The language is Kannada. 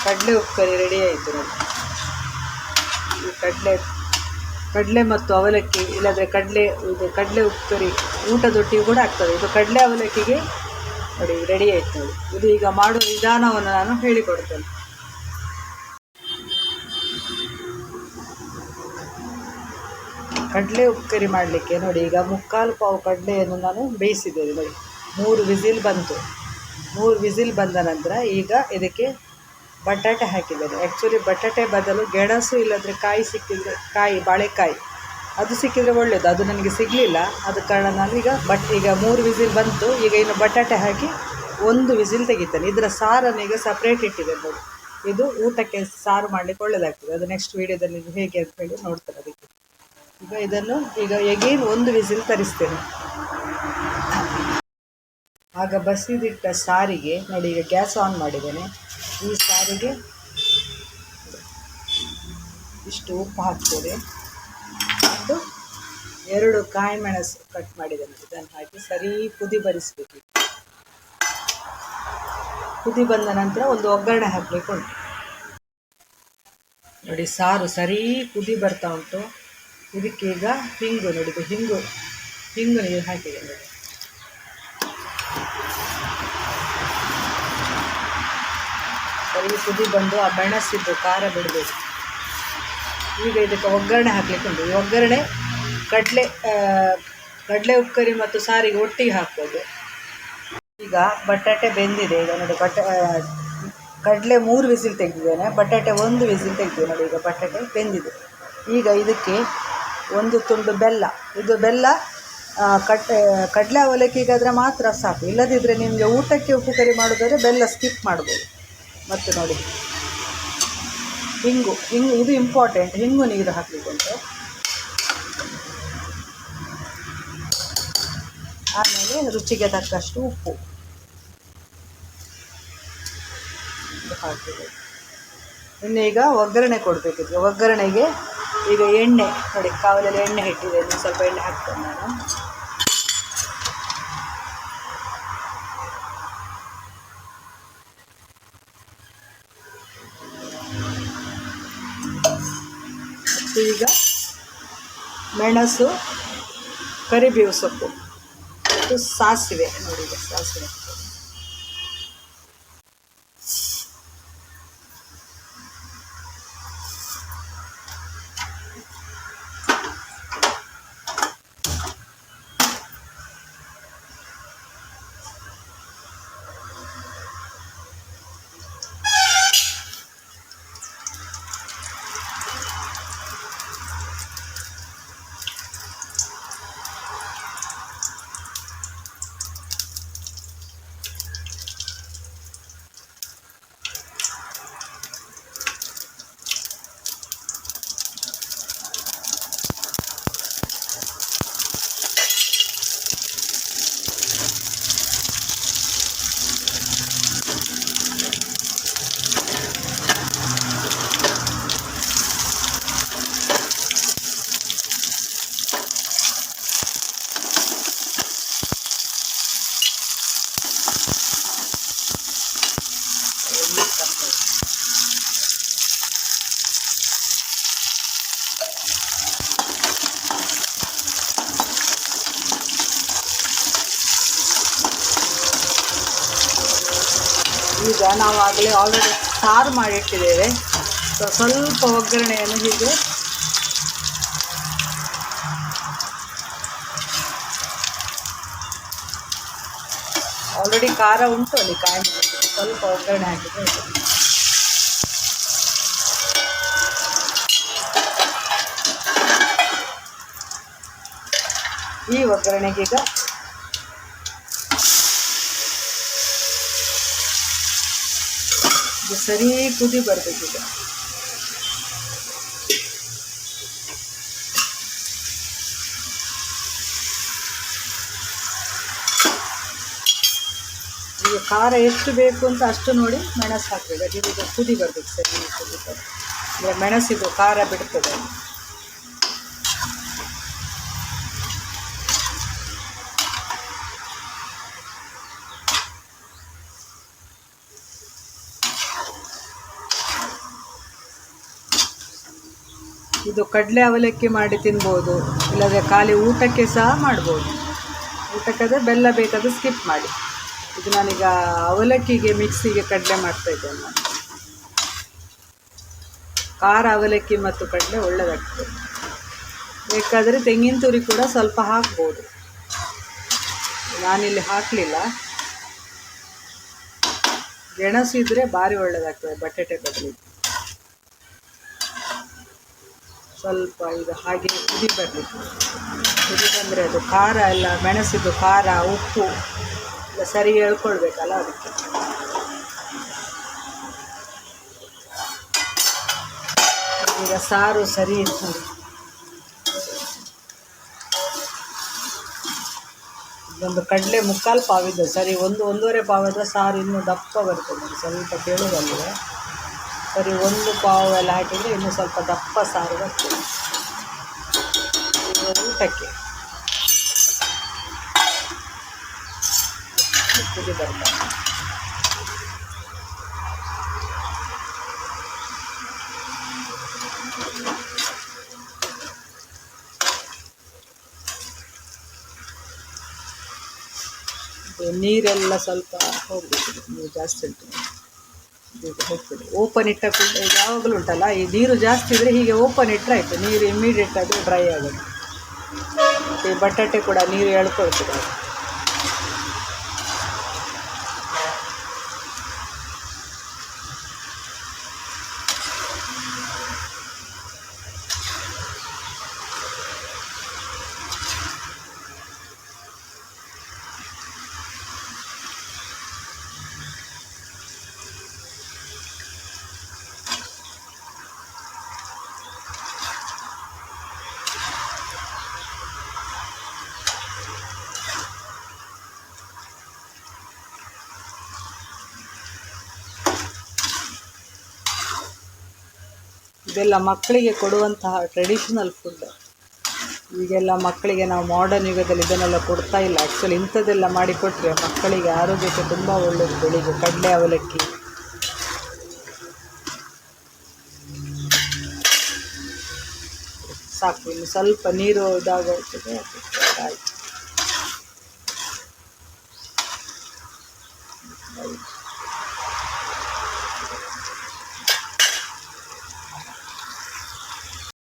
ಕಡಲೆ ಉಪ್ಪುಕರಿ ರೆಡಿ ಆಯಿತು ನೋಡಿ. ಈ ಕಡಲೆ ಮತ್ತು ಅವಲಕ್ಕಿ, ಇಲ್ಲದ್ರೆ ಕಡಲೆ ಉಪ್ಪುಕರಿ ಊಟದೊಟ್ಟಿಗೆ ಕೂಡ ಆಗ್ತದೆ. ಇದು ಕಡಲೆ ಅವಲಕ್ಕಿಗೆ ನೋಡಿ ರೆಡಿ ಆಯಿತು ನೋಡಿ. ಇದು ಈಗ ಮಾಡುವ ವಿಧಾನವನ್ನು ನಾನು ಹೇಳಿಕೊಡ್ತೇನೆ. ಕಡಲೆ ಉಪ್ಪುಕರಿ ಮಾಡಲಿಕ್ಕೆ ನೋಡಿ, ಈಗ 3/4 ಪಾವು ಕಡಲೆಯನ್ನು ನಾನು ಬೇಯಿಸಿದ್ದೇನೆ ನೋಡಿ. 3 ವಿಸಿಲ್ ಬಂತು. 3 ವಿಸಿಲ್ ಬಂದ ನಂತರ ಈಗ ಇದಕ್ಕೆ ಬಟಾಟೆ ಹಾಕಿದ್ದೇನೆ. ಆ್ಯಕ್ಚುಲಿ ಬಟಾಟೆ ಬದಲು ಗೆಣಸು ಇಲ್ಲದ್ರೆ ಕಾಯಿ ಸಿಕ್ಕಿದರೆ, ಬಾಳೆಕಾಯಿ ಅದು ಸಿಕ್ಕಿದರೆ ಒಳ್ಳೆಯದು. ಅದು ನನಗೆ ಸಿಗಲಿಲ್ಲ, ಆದ ಕಾರಣ ನಾನು ಈಗ 3 ವಿಸಿಲ್ ಬಂತು. ಈಗ ಇನ್ನು ಬಟಾಟೆ ಹಾಕಿ 1 ವಿಸಿಲ್ ತೆಗಿತೇನೆ. ಇದರ ಸಾರನ್ನು ಈಗ ಸಪ್ರೇಟ್ ಇಟ್ಟಿದೆ ನೋಡಿ. ಇದು ಊಟಕ್ಕೆ ಸಾರು ಮಾಡಲಿಕ್ಕೆ ಒಳ್ಳೆಯದಾಗ್ತದೆ. ಅದು ನೆಕ್ಸ್ಟ್ ವೀಡಿಯೋದಲ್ಲಿ ಹೇಗೆ ಅಂತ ಹೇಳಿ ನೋಡ್ತಾರೆ. ಅದಕ್ಕೆ ಈಗ ಇದನ್ನು ಎಗೇನ್ 1 ವಿಸಿಲ್ ತರಿಸ್ತೇನೆ. ಆಗ ಬಸಿದಿಟ್ಟ ಸಾರಿಗೆ ನೋಡಿ, ಈಗ ಗ್ಯಾಸ್ ಆನ್ ಮಾಡಿದ್ದೇನೆ. ಈ ಸಾರಿಗೆ ಇಷ್ಟು ಉಪ್ಪು ಹಾಕ್ತೇನೆ ಮತ್ತು 2 ಕಾಯಿ ಮೆಣಸು ಕಟ್ ಮಾಡಿದ್ದೇನೆ. ಇದನ್ನು ಹಾಕಿ ಸರಿ ಕುದಿ ಬರಿಸಬೇಕು. ಕುದಿ ಬಂದ ನಂತರ ಒಂದು ಒಗ್ಗರಣೆ ಹಾಕಲಿಕ್ಕೆ ಉಂಟು ನೋಡಿ. ಸಾರು ಸರಿ ಕುದಿ ಬರ್ತಾ ಉಂಟು. ಇದಕ್ಕೀಗ ಹಿಂಗು ನೋಡಿ, ಹಿಂಗು ನೀರು ಹಾಕಿದೆ ನೋಡಿ. ಸರಿ ಕುದಿ ಬಂದು ಆ ಮೆಣಸಿದ್ದು ಖಾರ ಬಿಡಬೇಕು. ಈಗ ಇದಕ್ಕೆ ಒಗ್ಗರಣೆ ಹಾಕಲಿಕ್ಕೆ ಉಂಟು. ಈ ಒಗ್ಗರಣೆ ಕಡಲೆ ಉಪ್ಪುಕರಿ ಮತ್ತು ಸಾರಿಗೆ ಒಟ್ಟಿಗೆ ಹಾಕ್ಬೋದು. ಈಗ ಬಟಾಟೆ ಬೆಂದಿದೆ. ಈಗ ನೋಡಿ, ಕಡಲೆ 3 ವಿಸಿಲ್ ತೆಗೆದಿದ್ದೇನೆ, ಬಟಾಟೆ 1 ವಿಸಿಲ್ ತೆಗೆದಿದೆ ನೋಡಿ. ಈಗ ಬಟಾಟೆ ಬೆಂದಿದೆ. ಈಗ ಇದಕ್ಕೆ 1 ತುಂಡು ಬೆಲ್ಲ. ಇದು ಬೆಲ್ಲ ಕಡಲೆ ಅವಲಕ್ಕಿಗಾದರೆ ಮಾತ್ರ ಸಾಕು, ಇಲ್ಲದಿದ್ದರೆ ನಿಮಗೆ ಊಟಕ್ಕೆ ಉಪ್ಪುಕರಿ ಮಾಡೋದಾದರೆ ಬೆಲ್ಲ ಸ್ಕಿಪ್ ಮಾಡ್ಬೋದು. ಮತ್ತು ನೋಡಿ ಹಿಂಗು ಇದು ಇಂಪಾರ್ಟೆಂಟ್. ಹಿಂಗು ನೀರು ಹಾಕಲಿಕ್ಕೆ ಉಂಟು. ಆಮೇಲೆ ರುಚಿಗೆ ತಕ್ಕಷ್ಟು ಉಪ್ಪು ಹಾಕಿದೆ. ಇನ್ನು ಈಗ ಒಗ್ಗರಣೆ ಕೊಡಬೇಕಿತ್ತು. ಒಗ್ಗರಣೆಗೆ ಈಗ ಎಣ್ಣೆ ನೋಡಿ, ಕಾವಲಲ್ಲಿ ಎಣ್ಣೆ ಇಟ್ಟಿದೆ. ಸ್ವಲ್ಪ ಎಣ್ಣೆ ಹಾಕ್ತೇನೆ ನಾನು. ಈಗ ಮೆಣಸು, ಕರಿಬೇವು ಸೊಪ್ಪು ಮತ್ತು ಸಾಸಿವೆ ನೋಡಿ. ಈಗ ಸಾಸಿವೆ ಈಗ ನಾವು ಆಲ್ರೆಡಿ ಸಾರು ಮಾಡಿಟ್ಟಿದ್ದೇವೆ. ಸ್ವಲ್ಪ ಒಗ್ಗರಣೆಯನ್ನು ಹೀಗೆ ಆಲ್ರೆಡಿ ಖಾರ ಉಂಟು ಅಲ್ಲಿ, ಕಾಯಿ ಸ್ವಲ್ಪ ಒಗ್ಗರಣೆ ಹಾಕಿದ್ರೆ ಈ ಒಗ್ಗರಣೆಗೀಗ ಸರಿ ಕುದಿ ಬರಬೇಕೀಗ. ಈಗ ಖಾರ ಎಷ್ಟು ಬೇಕು ಅಂತ ಅಷ್ಟು ನೋಡಿ ಮೆಣಸು ಹಾಕಬೇಕು. ಅದು ಈಗ ಕುದಿ ಬರಬೇಕು, ಸರಿ ಕುದಿ ಬರಬೇಕು. ಈಗ ಮೆಣಸಿದು ಖಾರ ಬಿಡ್ತದೆ. ಇದು ಕಡಲೆ ಅವಲಕ್ಕಿ ಮಾಡಿ ತಿನ್ಬೋದು, ಇಲ್ಲದ್ರೆ ಖಾಲಿ ಊಟಕ್ಕೆ ಸಹ ಮಾಡ್ಬೋದು. ಊಟಕ್ಕಾದರೆ ಬೆಲ್ಲ ಬೇಕಾದರೆ ಸ್ಕಿಪ್ ಮಾಡಿ. ಇದು ನಾನೀಗ ಅವಲಕ್ಕಿಗೆ ಮಿಕ್ಸಿಗೆ ಕಡಲೆ ಮಾಡ್ತಾಯಿದ್ದೇನೆ. ನಾನು ಖಾರ ಅವಲಕ್ಕಿ ಮತ್ತು ಕಡಲೆ ಒಳ್ಳೆಯದಾಗ್ತದೆ. ಬೇಕಾದರೆ ತೆಂಗಿನ ತುರಿ ಕೂಡ ಸ್ವಲ್ಪ ಹಾಕ್ಬೋದು. ನಾನಿಲ್ಲಿ ಹಾಕಲಿಲ್ಲ. ಗೆಣಸು ಇದ್ದರೆ ಭಾರಿ ಒಳ್ಳೆಯದಾಗ್ತದೆ ಬಟಾಟೆ ಬದಲಿಗೆ. ಸ್ವಲ್ಪ ಇದು ಹಾಗೆ ಕುದಿ ಬರಲಿ. ಕುದಿ ಬಂದರೆ ಅದು ಖಾರ ಎಲ್ಲ ಮೆಣಸಿದ್ದು ಖಾರ ಉಪ್ಪು ಎಲ್ಲ ಸರಿ ಹೇಳ್ಕೊಳ್ಬೇಕಲ್ಲ, ಅದಕ್ಕೆ. ಈಗ ಸಾರು ಸರಿ ಇತ್ತು. ಇದೊಂದು ಕಡಲೆ ಮುಕ್ಕಾಲು ಪಾವಿದ್ದು ಸರಿ, ಒಂದೂವರೆ ಪಾವದ ಸಾರು ಇನ್ನೂ ದಪ್ಪ ಬರ್ತದೆ. ಸ್ವಲ್ಪ ಕೇಳೋದಲ್ಲಿದೆ ಸರಿ, 1 ಪಾವು ಎಲ್ಲ ಹಾಕಿದರೆ ಇನ್ನೂ ಸ್ವಲ್ಪ ದಪ್ಪ ಸಾರು ಬರ್ತದೆ. ಈಗ ಊಟಕ್ಕೆ ಕುದಿ ಬರ್ತದೆ. ನೀರೆಲ್ಲ ಸ್ವಲ್ಪ ಹೋಗಬೇಕು, ನೀರು ಜಾಸ್ತಿ ಉಂಟು ಈಗ ಹೋಗ್ತದೆ. ಓಪನ್ ಇಟ್ಟ ಯಾವಾಗಲೂ ಉಂಟಲ್ಲ, ಈ ನೀರು ಜಾಸ್ತಿ ಇದ್ದರೆ ಹೀಗೆ ಓಪನ್ ಇಟ್ಟರೆ ಆಯಿತು, ನೀರು ಇಮ್ಮಿಡಿಯೇಟ್ ಅದು ಡ್ರೈ ಆಗುತ್ತೆ. ಈ ಬಟಾಟೆ ಕೂಡ ನೀರು ಎಳ್ಕೊಳ್ತದೆ. ಇದೆಲ್ಲ ಮಕ್ಕಳಿಗೆ ಕೊಡುವಂತಹ ಟ್ರೆಡಿಷನಲ್ ಫುಡ್. ಈಗೆಲ್ಲ ಮಕ್ಕಳಿಗೆ ನಾವು ಮಾಡರ್ನ್ ಯುಗದಲ್ಲಿ ಇದನ್ನೆಲ್ಲ ಕೊಡ್ತಾ ಇಲ್ಲ. ಆ್ಯಕ್ಚುಲಿ ಇಂಥದ್ದೆಲ್ಲ ಮಾಡಿಕೊಟ್ರೆ ಮಕ್ಕಳಿಗೆ ಆರೋಗ್ಯಕ್ಕೆ ತುಂಬ ಒಳ್ಳೆಯದು. ಬೆಳಿಗ್ಗೆ ಕಡಲೆ ಅವಲಕ್ಕಿ ಸಾಕು. ಇನ್ನು ಸ್ವಲ್ಪ ನೀರು ಇದಾಗೋಗ್ತದೆ, ಆಯಿತು.